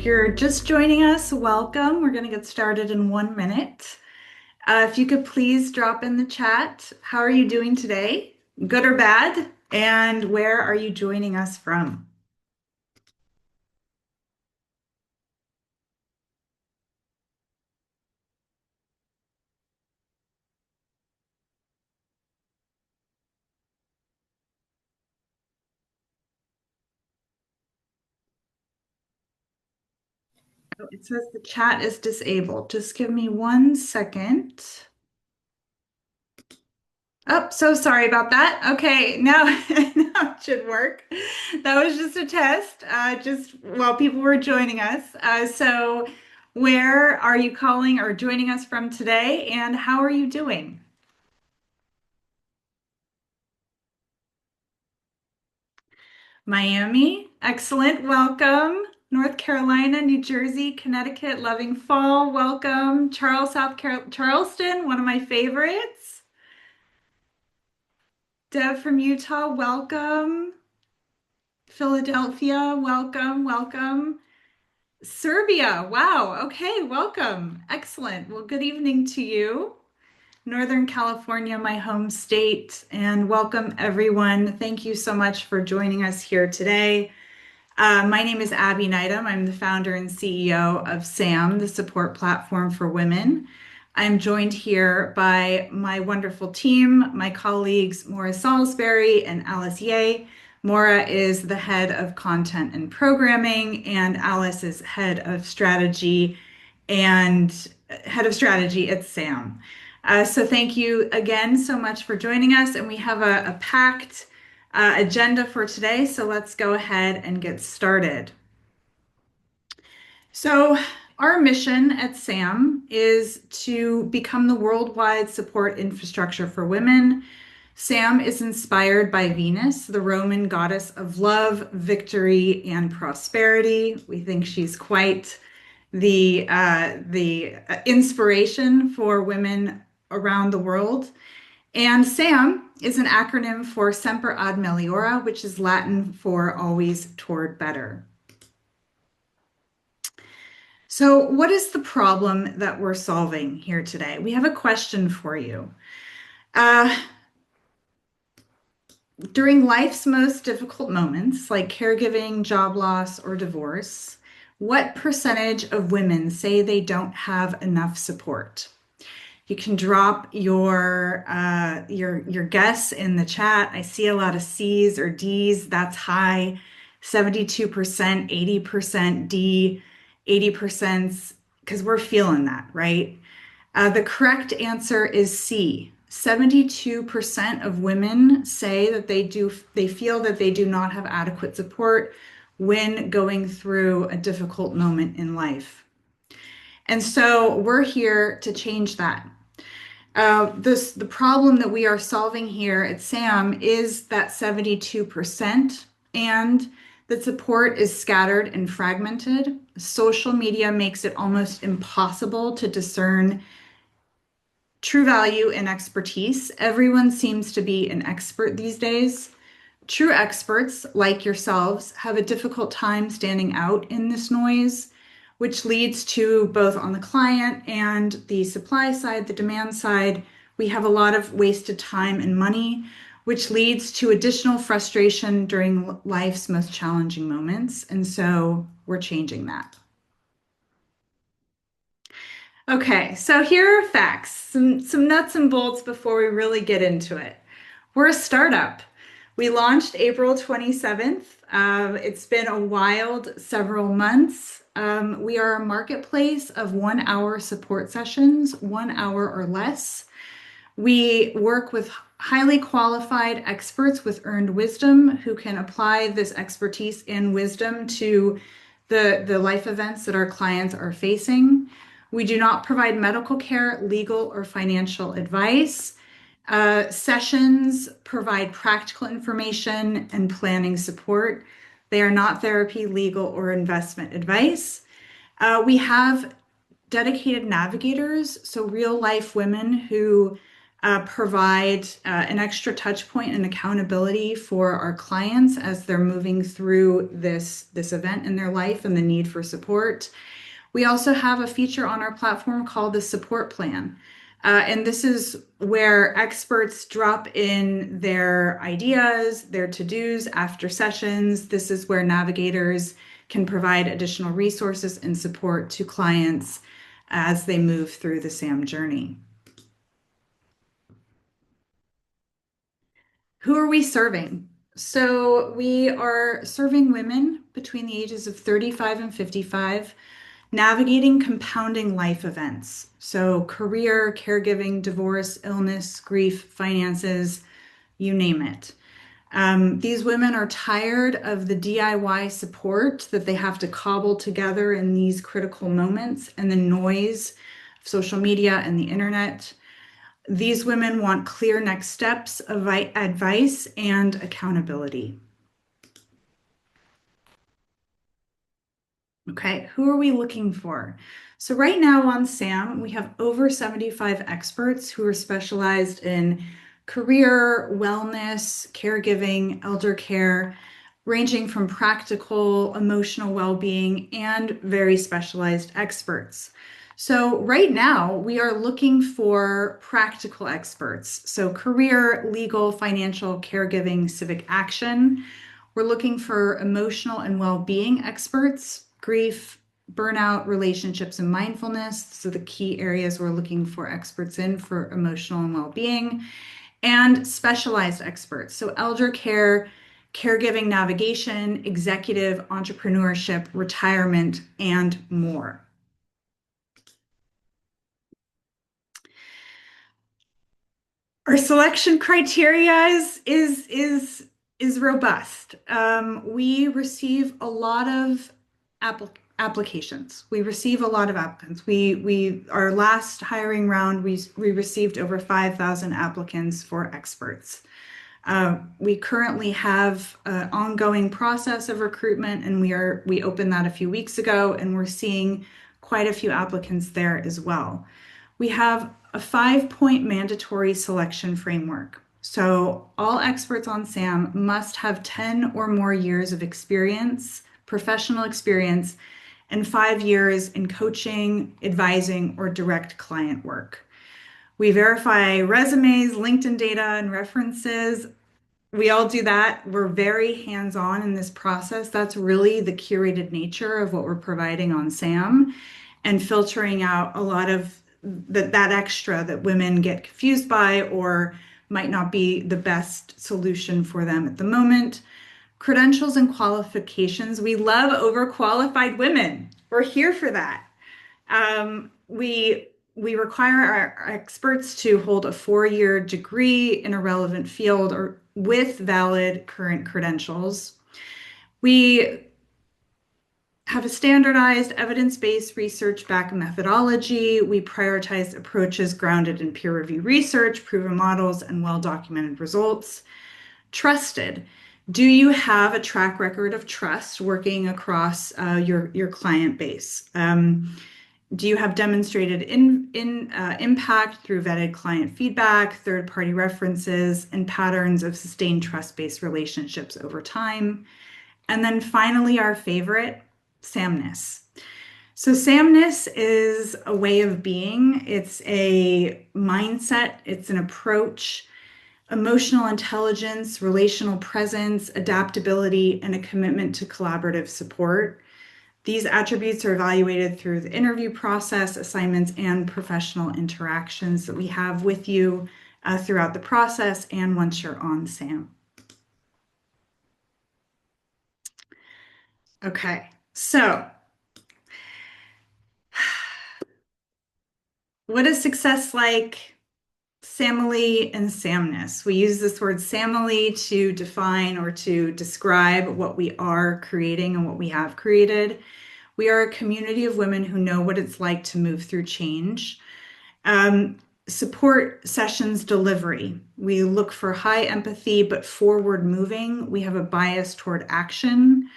If you're just joining us, welcome. We're going to get started in 1 minute. If you could please drop in the chat, how are you doing today? Good or bad? And where are you joining us from? Oh, it says the chat is disabled. Just give me 1 second. Oh, so sorry about that. Okay, now, now it should work. That was just a test, just while people were joining us. So where are you calling or joining us from today, and how are you doing? Miami, excellent. Welcome. North Carolina, New Jersey, Connecticut, loving fall. Welcome. Charleston, one of my favorites. Deb from Utah, welcome. Philadelphia, welcome, welcome. Serbia, wow. Okay, welcome. Excellent. Well, good evening to you. Northern California, my home state, and welcome everyone. Thank you so much for joining us here today. My name is Abby Neidham. I'm the founder and CEO of SAM, the support platform for women. I'm joined here by my wonderful team, my colleagues Maura Salisbury and Alice Ye. Maura is the head of content and programming, and Alice is and head of strategy at SAM. So thank you again so much for joining us, and we have a packed agenda for today, so let's go ahead and get started. So, our mission at SAM is to become the worldwide support infrastructure for women. SAM is inspired by Venus, the Roman goddess of love, victory, and prosperity. We think she's quite the inspiration for women around the world. And SAM is an acronym for Semper Ad Meliora, which is Latin for always toward better. So, what is the problem that we're solving here today? We have a question for you. During life's most difficult moments, like caregiving, job loss, or divorce, what percentage of women say they don't have enough support? You can drop your guess in the chat. I see a lot of C's or D's. That's high. 72%, 80% D, 80%, because we're feeling that, right? The correct answer is C. 72% of women say that they feel that they do not have adequate support when going through a difficult moment in life. And so we're here to change that. The problem that we are solving here at SAM is that 72%, and the support is scattered and fragmented. Social media makes it almost impossible to discern true value and expertise. Everyone seems to be an expert these days. True experts, like yourselves, have a difficult time standing out in this noise, which leads to both on the client and the supply side, the demand side, we have a lot of wasted time and money, which leads to additional frustration during life's most challenging moments. And so we're changing that. Okay, so here are facts, some nuts and bolts before we really get into it. We're a startup. We launched April 27th. It's been a wild several months. We are a marketplace of 1 hour support sessions, 1 hour or less. We work with highly qualified experts with earned wisdom who can apply this expertise and wisdom to the life events that our clients are facing. We do not provide medical care, legal, or financial advice. Sessions provide practical information and planning support. They are not therapy, legal, or investment advice. We have dedicated navigators, so real life women who provide an extra touch point and accountability for our clients as they're moving through this event in their life and the need for support. We also have a feature on our platform called the support plan. And this is where experts drop in their ideas, their to-dos after sessions. This is where navigators can provide additional resources and support to clients as they move through the SAM journey. Who are we serving? So we are serving women between the ages of 35 and 55, navigating compounding life events. So career, caregiving, divorce, illness, grief, finances, you name it. These women are tired of the DIY support that they have to cobble together in these critical moments and the noise of social media and the internet. These women want clear next steps, advice, and accountability. Okay, who are we looking for? So right now on SAM, we have over 75 experts who are specialized in career, wellness, caregiving, elder care, ranging from practical, emotional well-being, and very specialized experts. So right now, we are looking for practical experts. So career, legal, financial, caregiving, civic action. We're looking for emotional and well-being experts, grief, burnout, relationships, and mindfulness. So the key areas we're looking for experts in for emotional and well-being, and specialized experts. So elder care, caregiving navigation, executive entrepreneurship, retirement, and more. Our selection criteria is robust. We receive a lot of applications. We receive a lot of applicants. We our last hiring round we received over 5,000 applicants for experts. We currently have an ongoing process of recruitment, and we opened that a few weeks ago, and we're seeing quite a few applicants there as well. We have a 5-point mandatory selection framework. So all experts on SAM must have 10 or more years of experience, professional experience, and 5 years in coaching, advising, or direct client work. We verify resumes, LinkedIn data, and references. We all do that. We're very hands-on in this process. That's really the curated nature of what we're providing on SAM, and filtering out a lot of that extra that women get confused by or might not be the best solution for them at the moment. Credentials and qualifications. We love overqualified women. We're here for that. We require our experts to hold a 4-year degree in a relevant field or with valid current credentials. We have a standardized evidence-based research-backed methodology. We prioritize approaches grounded in peer-reviewed research, proven models, and well-documented results. Trusted. Do you have a track record of trust working across your client base? Do you have demonstrated impact through vetted client feedback, third-party references, and patterns of sustained trust-based relationships over time? And then finally, our favorite, Samness. So Samness is a way of being. It's a mindset. It's an approach, emotional intelligence, relational presence, adaptability, and a commitment to collaborative support. These attributes are evaluated through the interview process, assignments, and professional interactions that we have with you throughout the process and once you're on SAM. Okay, so what is success like? Samily and Samness. We use this word Samily to define or to describe what we are creating and what we have created. We are a community of women who know what it's like to move through change. Support sessions delivery. We look for high empathy but forward moving. We have a bias toward action.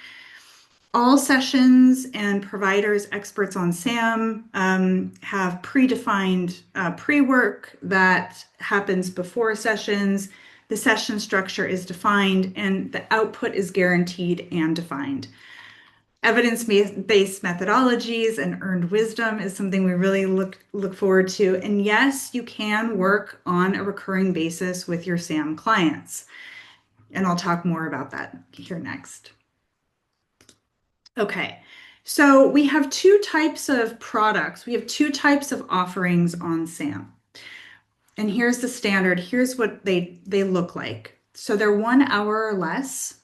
All sessions and providers, experts on SAM, have predefined pre-work that happens before sessions. The session structure is defined and the output is guaranteed and defined. Evidence-based methodologies and earned wisdom is something we really look forward to. And yes, you can work on a recurring basis with your SAM clients. And I'll talk more about that here next. Okay, so we have two types of products. We have two types of offerings on SAM. And here's the standard. Here's what they look like. So they're 1 hour or less.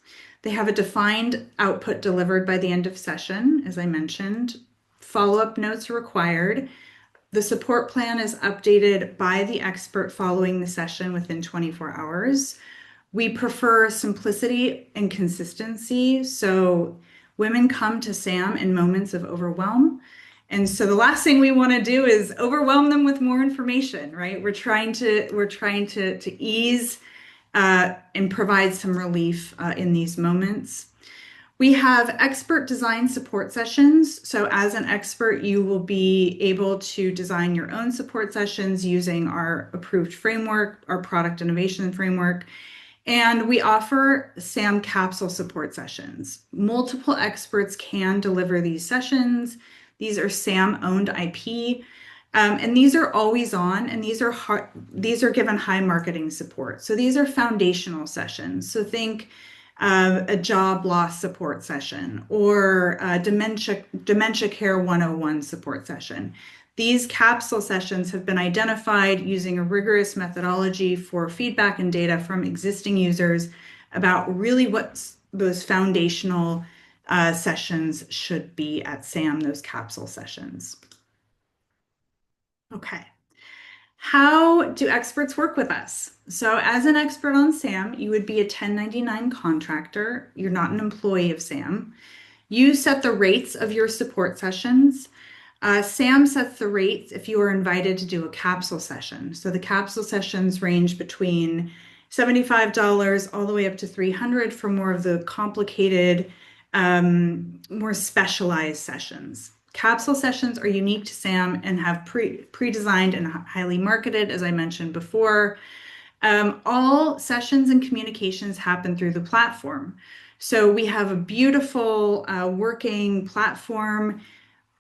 They have a defined output delivered by the end of session, as I mentioned. Follow-up notes are required. The support plan is updated by the expert following the session within 24 hours. We prefer simplicity and consistency. So women come to SAM in moments of overwhelm. And so the last thing we want to do is overwhelm them with more information, right? We're trying to ease and provide some relief in these moments. We have expert design support sessions. So as an expert, you will be able to design your own support sessions using our approved framework, our product innovation framework. And we offer SAM capsule support sessions. Multiple experts can deliver these sessions. These are SAM owned IP. And these are always on, and these are given high marketing support. So these are foundational sessions. So think a job loss support session or a dementia care 101 support session. These capsule sessions have been identified using a rigorous methodology for feedback and data from existing users about really what those foundational sessions should be at SAM, those capsule sessions. Okay. How do experts work with us? So as an expert on SAM, you would be a 1099 contractor. You're not an employee of SAM. You set the rates of your support sessions. SAM sets the rates if you are invited to do a capsule session. So the capsule sessions range between $75 all the way up to $300 for more of the complicated, more specialized sessions. Capsule sessions are unique to SAM and have pre-designed and highly marketed, as I mentioned before. All sessions and communications happen through the platform. So we have a beautiful working platform.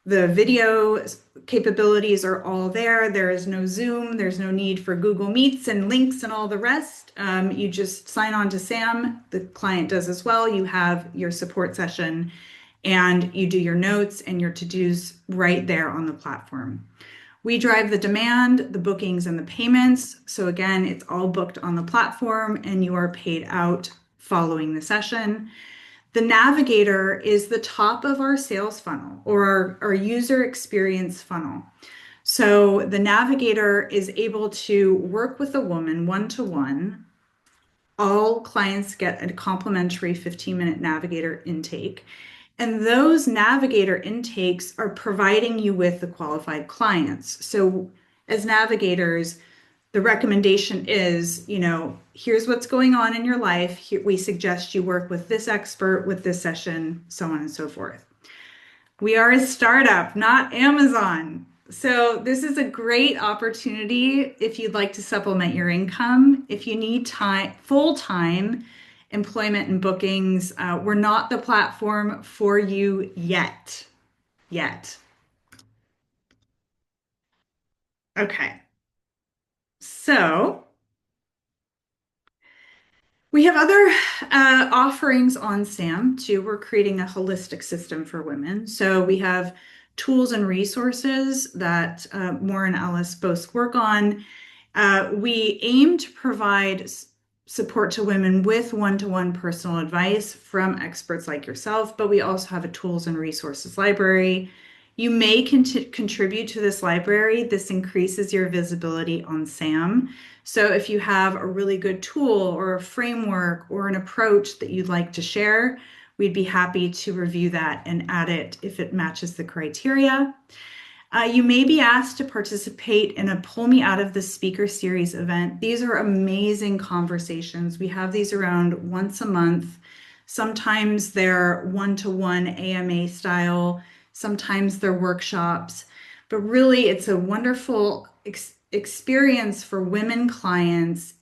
The video capabilities are all there. There is no Zoom. There's no need for Google Meets and links and all the rest. You just sign on to SAM. The client does as well. You have your support session and you do your notes and your to-dos right there on the platform. We drive the demand, the bookings, and the payments. So again, it's all booked on the platform and you are paid out following the session. The Navigator is the top of our sales funnel or our user experience funnel. So the Navigator is able to work with a woman one-to-one. All clients get a complimentary 15-minute Navigator intake. And those Navigator intakes are providing you with the qualified clients. So as navigators, the recommendation is, here's what's going on in your life. Here, we suggest you work with this expert with this session, so on and so forth. We are a startup, not Amazon. So this is a great opportunity if you'd like to supplement your income. If you need full-time employment and bookings, we're not the platform for you yet. Okay. So we have other offerings on SAM too. We're creating a holistic system for women. So we have tools and resources that Maura and Alice both work on. We aim to provide support to women with one-to-one personal advice from experts like yourself, but we also have a tools and resources library. You may contribute to this library. This increases your visibility on SAM. So if you have a really good tool or a framework or an approach that you'd like to share, we'd be happy to review that and add it if it matches the criteria. You may be asked to participate in a Pull Me Out of the Speaker Series event. These are amazing conversations. We have these around once a month. Sometimes they're one-to-one AMA style, sometimes they're workshops, but really it's a wonderful experience for women clients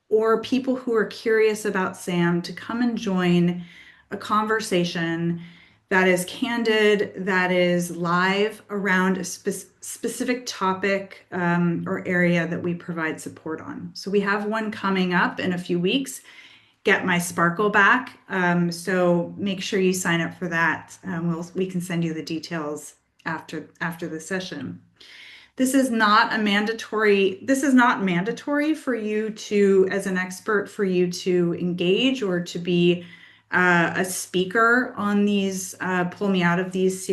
or people who are curious about SAM to come and join a conversation that is candid, that is live around a specific topic or area that we provide support on. So we have one coming up in a few weeks, Get My Sparkle Back. So make sure you sign up for that. We can send you the details after the session. This is not mandatory for you to, as an expert, for you to engage or to be a speaker on these pull me out of this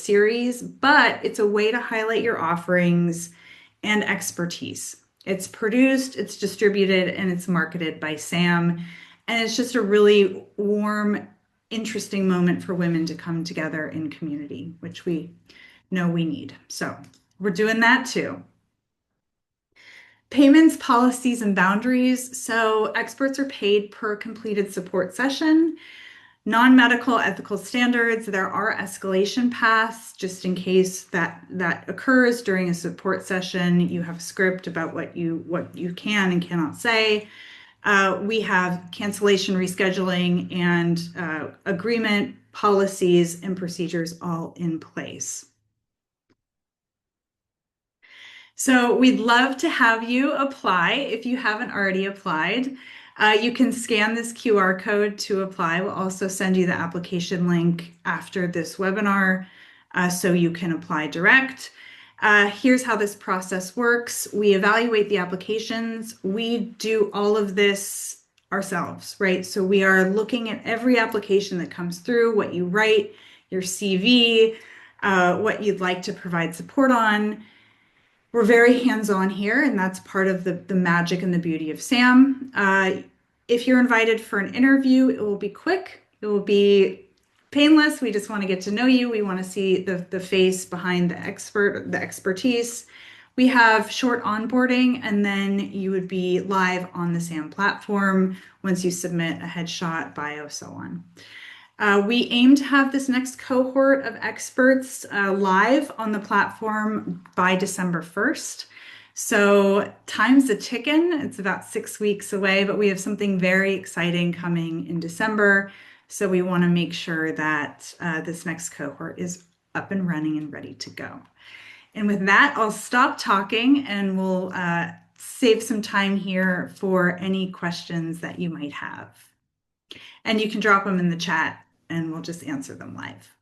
series, but it's a way to highlight your offerings and expertise. It's produced, it's distributed, and it's marketed by Sam. And it's just a really warm, interesting moment for women to come together in community, which we know we need. So we're doing that too. Payments, policies, and boundaries. So experts are paid per completed support session. Non-medical ethical standards. There are escalation paths just in case that occurs during a support session. You have a script about what you can and cannot say. We have cancellation, rescheduling, and agreement policies and procedures all in place. So we'd love to have you apply if you haven't already applied. You can scan this QR code to apply. We'll also send you the application link after this webinar so you can apply direct. Here's how this process works. We evaluate the applications. We do all of this ourselves, right? So we are looking at every application that comes through, what you write, your CV, what you'd like to provide support on. We're very hands-on here, and that's part of the magic and the beauty of SAM. If you're invited for an interview, it will be quick. It will be painless. We just want to get to know you. We want to see the face behind the expertise. We have short onboarding, and then you would be live on the SAM platform once you submit a headshot, bio, so on. We aim to have this next cohort of experts live on the platform by December 1st. So time's a ticking. It's about 6 weeks away, but we have something very exciting coming in December. So we want to make sure that this next cohort is up and running and ready to go. And with that, I'll stop talking and we'll save some time here for any questions that you might have. And you can drop them in the chat and we'll just answer them live.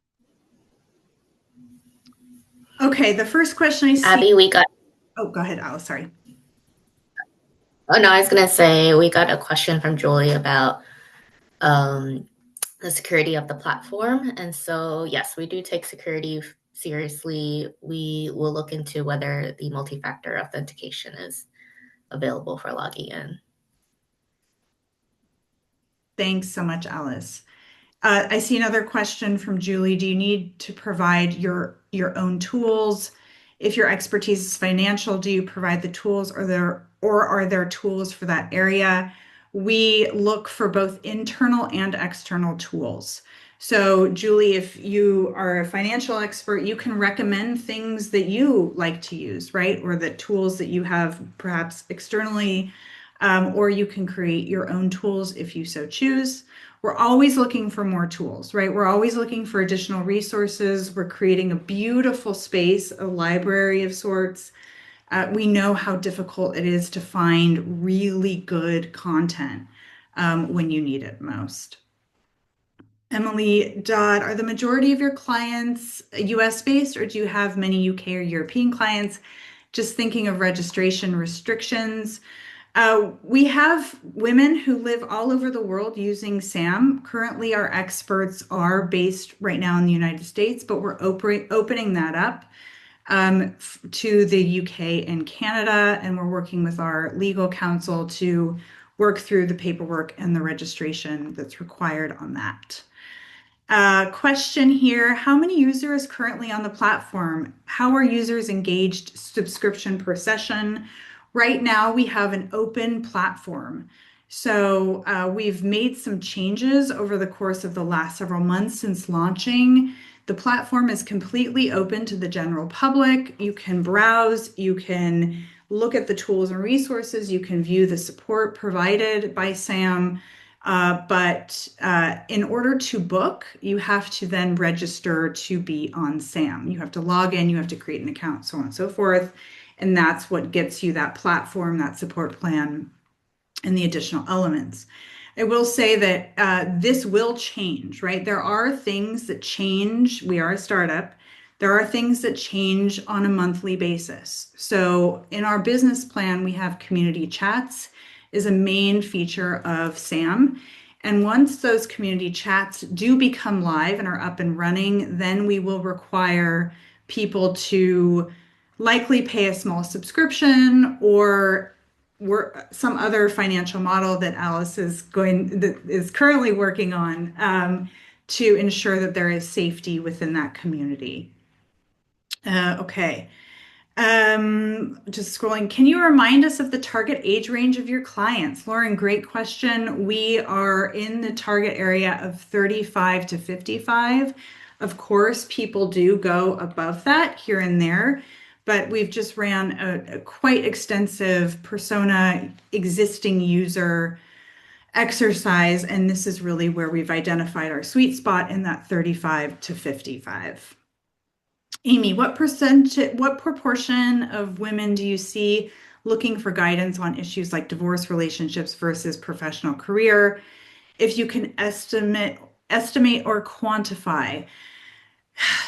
Okay, the first question I see. Abby, we got. Oh, go ahead, Alice. Sorry. Oh no, I was gonna say we got a question from Julie about the security of the platform, and so yes, we do take security seriously. We will look into whether the multi-factor authentication is available for logging in. Thanks so much, Alice. I see another question from Julie. Do you need to provide your own tools? If your expertise is financial, do you provide the tools or are there tools for that area? We look for both internal and external tools. So Julie, if you are a financial expert, you can recommend things that you like to use, right? Or the tools that you have perhaps externally, or you can create your own tools if you so choose. We're always looking for more tools, right? We're always looking for additional resources. We're creating a beautiful space, a library of sorts. We know how difficult it is to find really good content when you need it most. Emily Dodd, are the majority of your clients US based or do you have many UK or European clients? Just thinking of registration restrictions. We have women who live all over the world using SAM. Currently, our experts are based right now in the United States, but we're opening that up to the UK and Canada, and we're working with our legal counsel to work through the paperwork and the registration that's required on that. Question here, how many users currently on the platform? How are users engaged subscription per session? Right now, we have an open platform. So we've made some changes over the course of the last several months since launching. The platform is completely open to the general public. You can browse, you can look at the tools and resources, you can view the support provided by SAM. But in order to book, you have to then register to be on SAM. You have to log in, you have to create an account, so on and so forth. And that's what gets you that platform, that support plan, and the additional elements. I will say that this will change, right? There are things that change. We are a startup. There are things that change on a monthly basis. So in our business plan, we have community chats is a main feature of SAM. And once those community chats do become live and are up and running, then we will require people to likely pay a small subscription or some other financial model that Alice that is currently working on to ensure that there is safety within that community. Okay. Just scrolling. Can you remind us of the target age range of your clients? Lauren, great question. We are in the target area of 35 to 55. Of course, people do go above that here and there, but we've just ran a quite extensive persona existing user exercise, and this is really where we've identified our sweet spot in that 35 to 55. Amy, what proportion of women do you see looking for guidance on issues like divorce, relationships versus professional career? If you can estimate or quantify.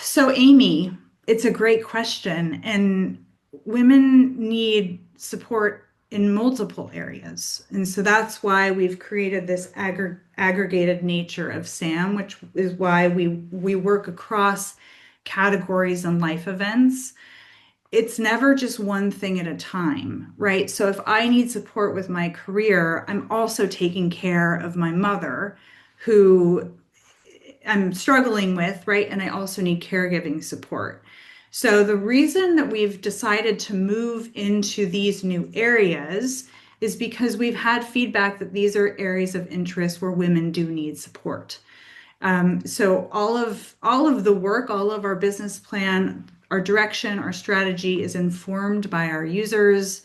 So, Amy, it's a great question, and women need support in multiple areas. And so that's why we've created this aggregated nature of SAM, which is why we work across categories and life events. It's never just one thing at a time, right? So if I need support with my career, I'm also taking care of my mother who I'm struggling with, right? And I also need caregiving support. So the reason that we've decided to move into these new areas is because we've had feedback that these are areas of interest where women do need support. So all of the work, all of our business plan, our direction, our strategy is informed by our users,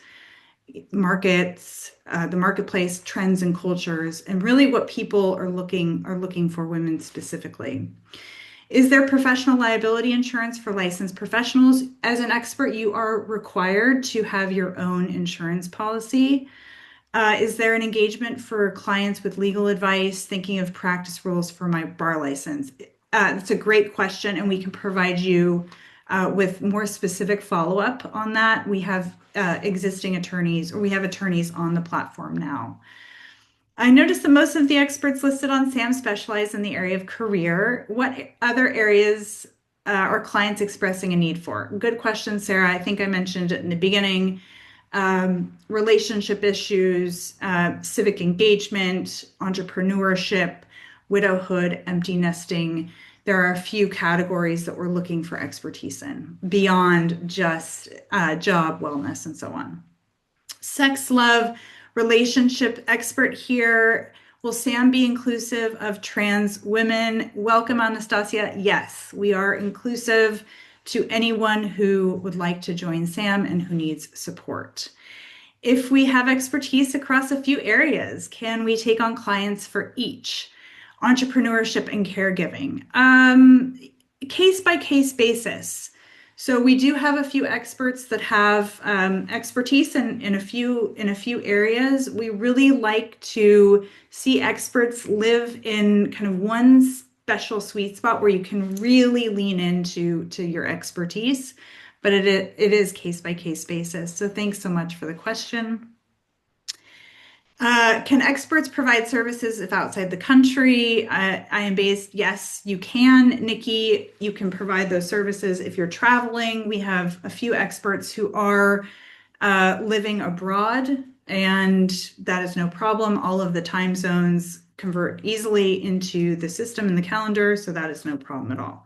markets, the marketplace trends and cultures, and really what people are looking for women specifically. Is there professional liability insurance for licensed professionals? As an expert, you are required to have your own insurance policy. Is there an engagement for clients with legal advice, thinking of practice rules for my bar license? That's a great question, and we can provide you with more specific follow-up on that. We have existing attorneys, or we have attorneys on the platform now. I noticed that most of the experts listed on SAM specialize in the area of career. What other areas are clients expressing a need for? Good question, Sarah. I think I mentioned it in the beginning. Relationship issues, civic engagement, entrepreneurship, widowhood, empty nesting. There are a few categories that we're looking for expertise in beyond just job, wellness, and so on. Sex, love, relationship expert here. Will SAM be inclusive of trans women? Welcome, Anastasia. Yes, we are inclusive to anyone who would like to join SAM and who needs support. If we have expertise across a few areas, can we take on clients for each? Entrepreneurship and caregiving, case by case basis. So we do have a few experts that have expertise in a few areas. We really like to see experts live in kind of one special sweet spot where you can really lean into your expertise, but it is case by case basis. So thanks so much for the question. Can experts provide services if outside the country? I am based. Yes, you can. Nikki, you can provide those services if you're traveling. We have a few experts who are living abroad, and that is no problem. All of the time zones convert easily into the system and the calendar, so that is no problem at all.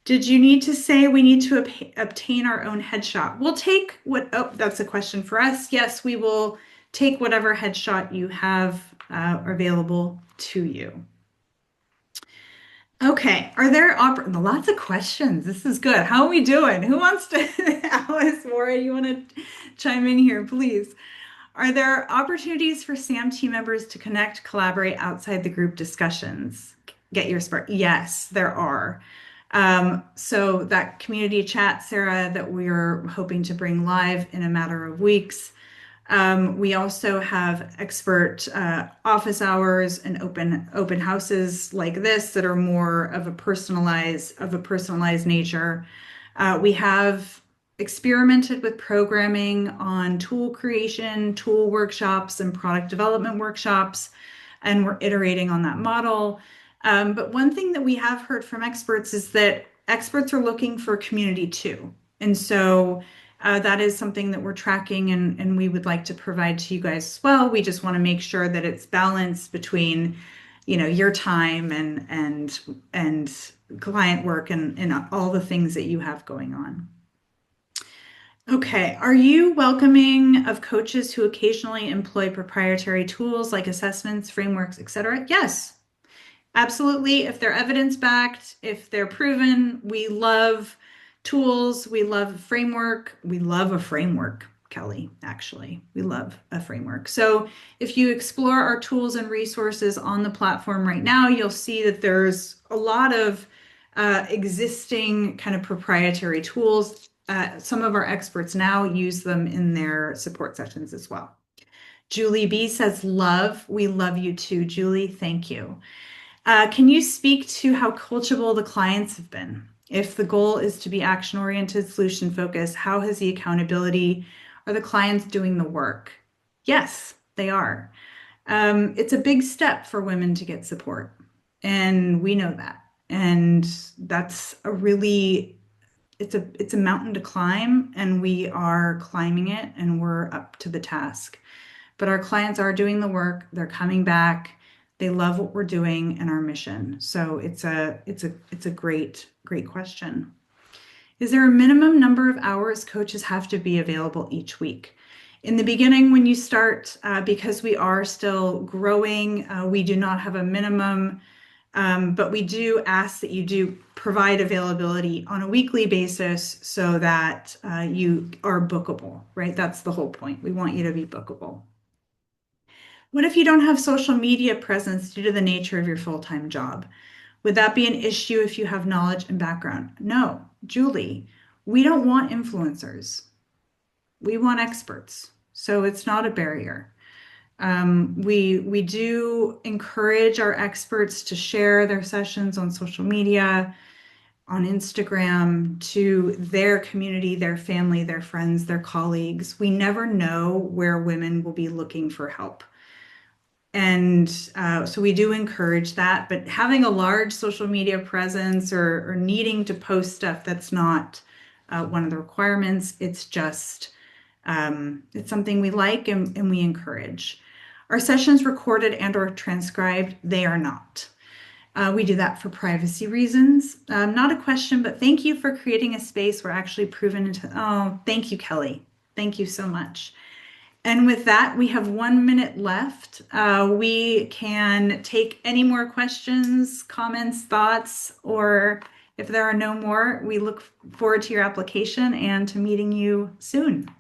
Did you need to say we need to obtain our own headshot? We'll take what, oh, that's a question for us. Yes, we will take whatever headshot you have available to you. Okay, are there lots of questions? This is good. How are we doing? Who wants to, Alice, Maura, you want to chime in here, please? Are there opportunities for SAM team members to connect, collaborate outside the group discussions? Get your spark. Yes, there are. So that community chat, Sarah, that we're hoping to bring live in a matter of weeks. We also have expert office hours and open houses like this that are more of a personalized nature. We have experimented with programming on tool creation, tool workshops, and product development workshops, and we're iterating on that model. But one thing that we have heard from experts is that experts are looking for community too. And so that is something that we're tracking and we would like to provide to you guys as well. We just want to make sure that it's balanced between, your time and client work and all the things that you have going on. Okay, are you welcoming of coaches who occasionally employ proprietary tools like assessments, frameworks, etc.? Yes, absolutely. If they're evidence-backed, if they're proven, we love tools, we love framework. We love a framework, Kelly, actually. We love a framework. So if you explore our tools and resources on the platform right now, you'll see that there's a lot of existing kind of proprietary tools. Some of our experts now use them in their support sessions as well. Julie B says, love. We love you too, Julie. Thank you. Can you speak to how coachable the clients have been? If the goal is to be action-oriented, solution-focused, how has the accountability? Are the clients doing the work? Yes, they are. It's a big step for women to get support, and we know that. And that's it's a mountain to climb, and we are climbing it, and we're up to the task. But our clients are doing the work. They're coming back. They love what we're doing and our mission. So it's a great question. Is there a minimum number of hours coaches have to be available each week? In the beginning, when you start, because we are still growing, we do not have a minimum, but we do ask that you do provide availability on a weekly basis so that you are bookable, right? That's the whole point. We want you to be bookable. What if you don't have social media presence due to the nature of your full-time job? Would that be an issue if you have knowledge and background? No, Julie, we don't want influencers. We want experts. So it's not a barrier. We do encourage our experts to share their sessions on social media, on Instagram, to their community, their family, their friends, their colleagues. We never know where women will be looking for help. And so we do encourage that, but having a large social media presence or needing to post stuff, that's not one of the requirements. It's just, it's something we like and we encourage. Are sessions recorded and or transcribed? They are not. We do that for privacy reasons. Not a question, but thank you for creating a space where actually proven oh, thank you, Kelly. Thank you so much. And with that, we have 1 minute left. We can take any more questions, comments, thoughts, or if there are no more, we look forward to your application and to meeting you soon.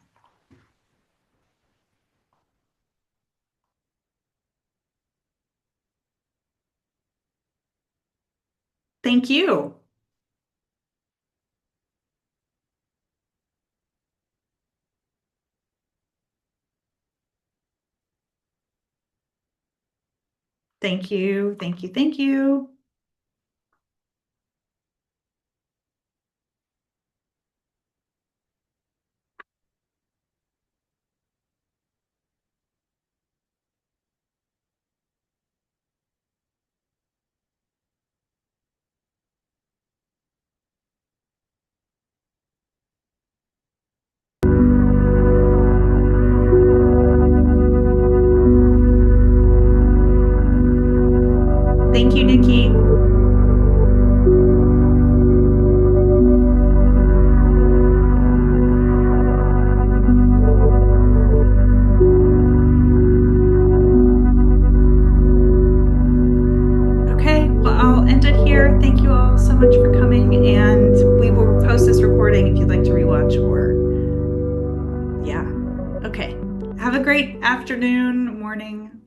Thank you. Thank you. Thank you. Thank you. Thank you, Nikki. much for coming, and we will post this recording if you'd like to rewatch or yeah. Okay. Have a great afternoon, morning.